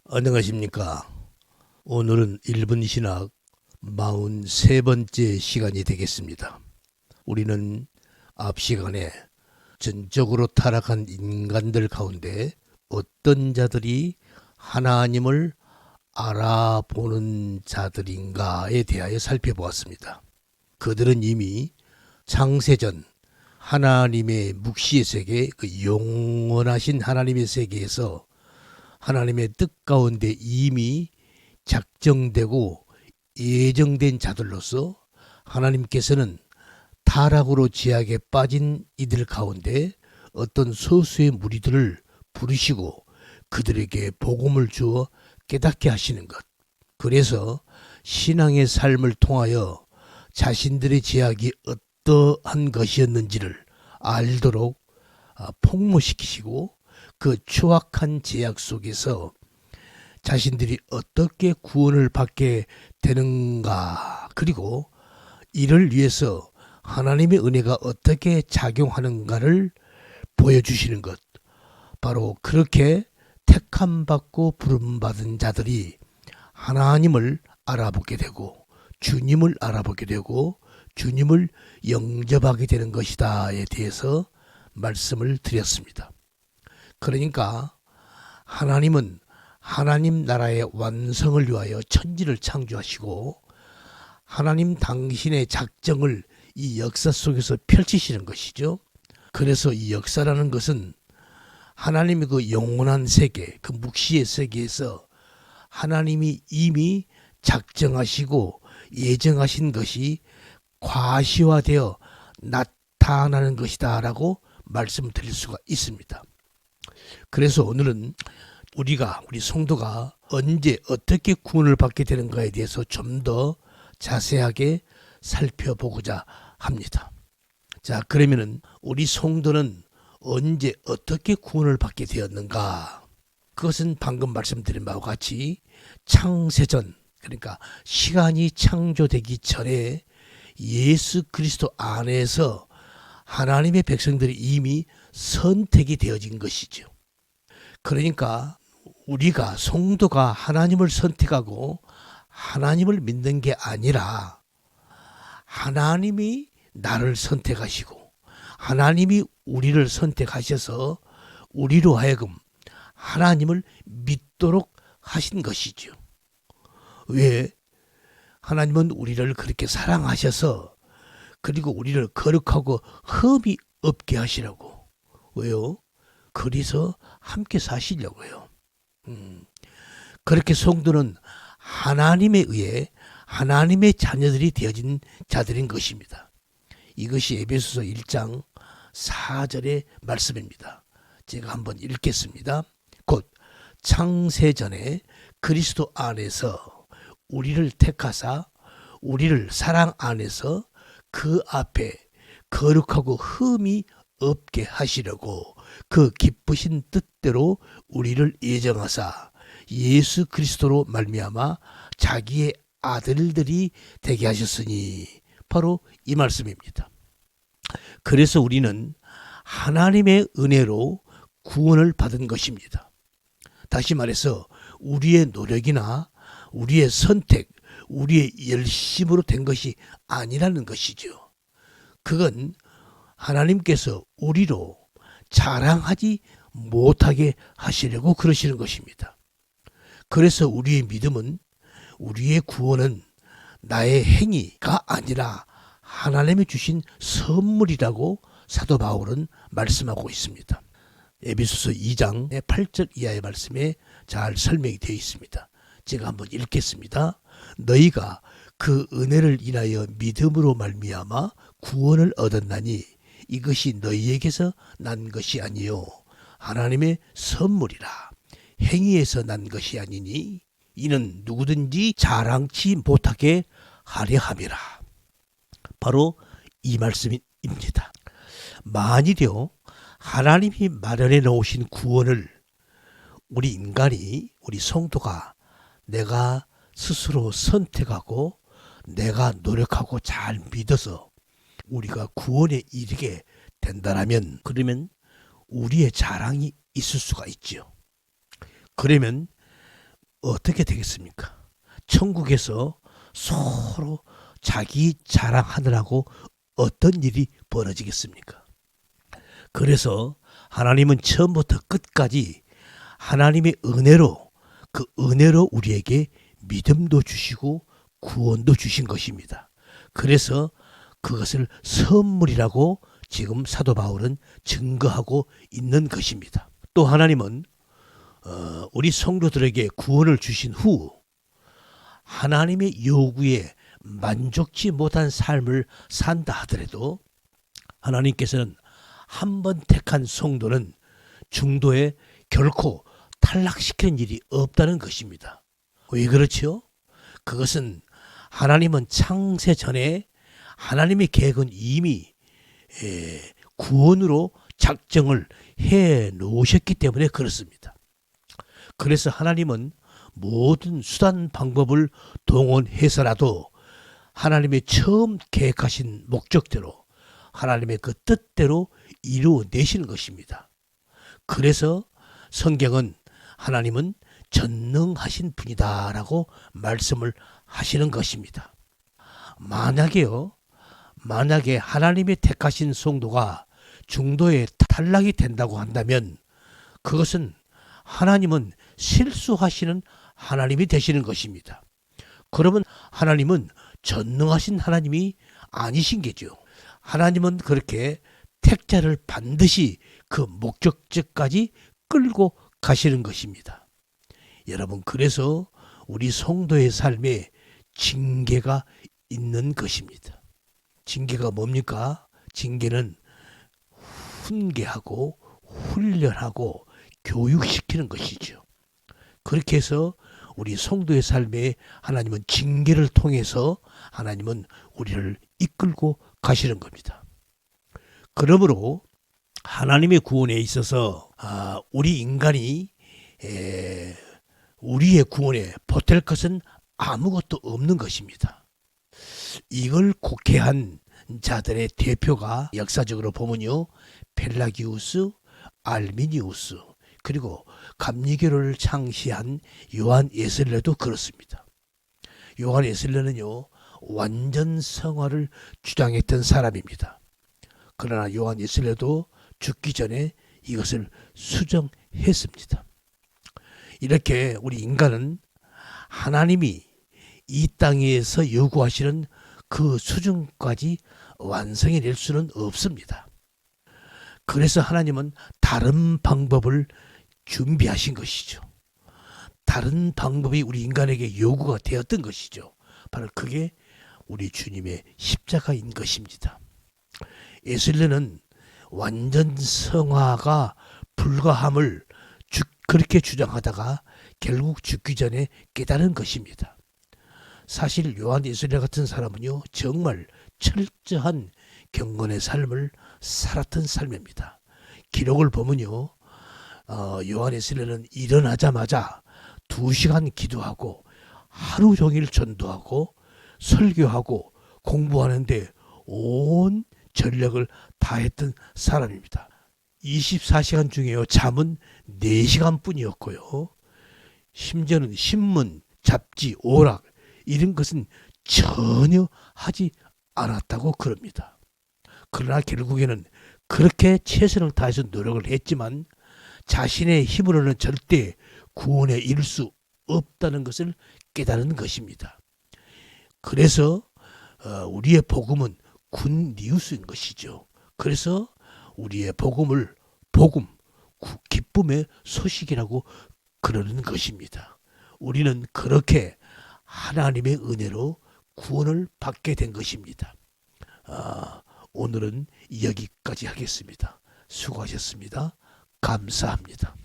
안녕하십니까. 오늘은 1분 신학 43번째 시간이 되겠습니다. 우리는 앞 시간에 전적으로 타락한 인간들 가운데 어떤 자들이 하나님을 알아보는 자들인가에 대하여 살펴보았습니다. 그들은 이미 창세전 하나님의 묵시의 세계, 그 영원하신 하나님의 세계에서 하나님의 뜻 가운데 이미 작정되고 예정된 자들로서 하나님께서는 타락으로 죄악에 빠진 이들 가운데 어떤 소수의 무리들을 부르시고 그들에게 복음을 주어 깨닫게 하시는 것. 그래서 신앙의 삶을 통하여 자신들의 죄악이 어떠한 것이었는지를 알도록 폭로시키시고 그 추악한 죄악 속에서 자신들이 어떻게 구원을 받게 되는가, 그리고 이를 위해서 하나님의 은혜가 어떻게 작용하는가를 보여주시는 것. 바로 그렇게 택함받고 부름받은 자들이 하나님을 알아보게 되고 주님을 알아보게 되고 주님을 영접하게 되는 것이다에 대해서 말씀을 드렸습니다. 그러니까 하나님은 하나님 나라의 완성을 위하여 천지를 창조하시고 하나님 당신의 작정을 이 역사 속에서 펼치시는 것이죠. 그래서 이 역사라는 것은 하나님의 그 영원한 세계, 그 묵시의 세계에서 하나님이 이미 작정하시고 예정하신 것이 과시화되어 나타나는 것이다 라고 말씀드릴 수가 있습니다. 그래서 오늘은 우리 성도가 언제 어떻게 구원을 받게 되는가에 대해서 좀 더 자세하게 살펴보고자 합니다. 자, 그러면은 우리 성도는 언제 어떻게 구원을 받게 되었는가? 그것은 방금 말씀드린 바와 같이 창세전, 그러니까 시간이 창조되기 전에 예수 그리스도 안에서 하나님의 백성들이 이미 선택이 되어진 것이죠. 그러니까 우리가 성도가 하나님을 선택하고 하나님을 믿는 게 아니라 하나님이 나를 선택하시고 하나님이 우리를 선택하셔서 우리로 하여금 하나님을 믿도록 하신 것이죠. 왜? 하나님은 우리를 그렇게 사랑하셔서 그리고 우리를 거룩하고 흠이 없게 하시라고. 왜요? 그래서 함께 사시려고요. 그렇게 성도는 하나님에 의해 하나님의 자녀들이 되어진 자들인 것입니다. 이것이 에베소서 1장 4절의 말씀입니다. 제가 한번 읽겠습니다. 곧 창세전에 그리스도 안에서 우리를 택하사 우리를 사랑 안에서 그 앞에 거룩하고 흠이 없게 하시려고 그 기쁘신 뜻대로 우리를 예정하사 예수 그리스도로 말미암아 자기의 아들들이 되게 하셨으니, 바로 이 말씀입니다. 그래서 우리는 하나님의 은혜로 구원을 받은 것입니다. 다시 말해서 우리의 노력이나 우리의 선택, 우리의 열심으로 된 것이 아니라는 것이죠. 그건 하나님께서 우리로 자랑하지 못하게 하시려고 그러시는 것입니다. 그래서 우리의 믿음은, 우리의 구원은 나의 행위가 아니라 하나님이 주신 선물이라고 사도 바울은 말씀하고 있습니다. 에베소서 2장의 8절 이하의 말씀에 잘 설명이 되어 있습니다. 제가 한번 읽겠습니다. 너희가 그 은혜를 인하여 믿음으로 말미암아 구원을 얻었나니 이것이 너희에게서 난 것이 아니요 하나님의 선물이라. 행위에서 난 것이 아니니 이는 누구든지 자랑치 못하게 하려 함이라. 바로 이 말씀입니다. 만일요 하나님이 마련해 놓으신 구원을 우리 인간이, 우리 성도가 내가 스스로 선택하고 내가 노력하고 잘 믿어서 우리가 구원에 이르게 된다라면, 그러면 우리의 자랑이 있을 수가 있죠. 그러면 어떻게 되겠습니까? 천국에서 서로 자기 자랑하느라고 어떤 일이 벌어지겠습니까? 그래서 하나님은 처음부터 끝까지 하나님의 은혜로, 그 은혜로 우리에게 믿음도 주시고 구원도 주신 것입니다. 그래서 그것을 선물이라고 지금 사도 바울은 증거하고 있는 것입니다. 또 하나님은 우리 성도들에게 구원을 주신 후 하나님의 요구에 만족지 못한 삶을 산다 하더라도 하나님께서는 한 번 택한 성도는 중도에 결코 탈락시키는 일이 없다는 것입니다. 왜 그렇죠? 그것은 하나님은 창세 전에 하나님의 계획은 이미 구원으로 작정을 해 놓으셨기 때문에 그렇습니다. 그래서 하나님은 모든 수단 방법을 동원해서라도 하나님의 처음 계획하신 목적대로 하나님의 그 뜻대로 이루어내시는 것입니다. 그래서 성경은 하나님은 전능하신 분이다라고 말씀을 하시는 것입니다. 만약에 하나님의 택하신 성도가 중도에 탈락이 된다고 한다면 그것은 하나님은 실수하시는 하나님이 되시는 것입니다. 그러면 하나님은 전능하신 하나님이 아니신 게죠. 하나님은 그렇게 택자를 반드시 그 목적지까지 끌고 가시는 것입니다. 여러분, 그래서 우리 성도의 삶에 징계가 있는 것입니다. 징계가 뭡니까? 징계는 훈계하고 훈련하고 교육시키는 것이죠. 그렇게 해서 우리 성도의 삶에 하나님은 징계를 통해서 하나님은 우리를 이끌고 가시는 겁니다. 그러므로 하나님의 구원에 있어서 우리 인간이 우리의 구원에 보탤 것은 아무것도 없는 것입니다. 이걸 곡해한 자들의 대표가 역사적으로 보면요, 펠라기우스, 알미니우스, 그리고 감리교를 창시한 요한 예슬레도 그렇습니다. 요한 예슬레는요, 완전 성화를 주장했던 사람입니다. 그러나 요한 예슬레도 죽기 전에 이것을 수정했습니다. 이렇게 우리 인간은 하나님이 이 땅에서 요구하시는 그 수준까지 완성해낼 수는 없습니다. 그래서 하나님은 다른 방법을 준비하신 것이죠. 다른 방법이 우리 인간에게 요구가 되었던 것이죠. 바로 그게 우리 주님의 십자가인 것입니다. 예술레는 완전 성화가 불가함을 그렇게 주장하다가 결국 죽기 전에 깨달은 것입니다. 사실 요한 예술레 같은 사람은요, 정말 철저한 경건의 삶을 살았던 삶입니다. 기록을 보면요, 요한 예술레는 일어나자마자 2시간 기도하고 하루 종일 전도하고 설교하고 공부하는데 온 전력을 다했던 사람입니다. 24시간 중에요, 잠은 4시간 뿐이었고요. 심지어는 신문, 잡지, 오락 이런 것은 전혀 하지 않았다고 그럽니다. 그러나 결국에는 그렇게 최선을 다해서 노력을 했지만 자신의 힘으로는 절대 구원에 이를 수 없다는 것을 깨달은 것입니다. 그래서 우리의 복음은 굿니우스인 것이죠. 그래서 우리의 복음을 기쁨의 소식이라고 그러는 것입니다. 우리는 그렇게 하나님의 은혜로 구원을 받게 된 것입니다. 오늘은 여기까지 하겠습니다. 수고하셨습니다. 감사합니다.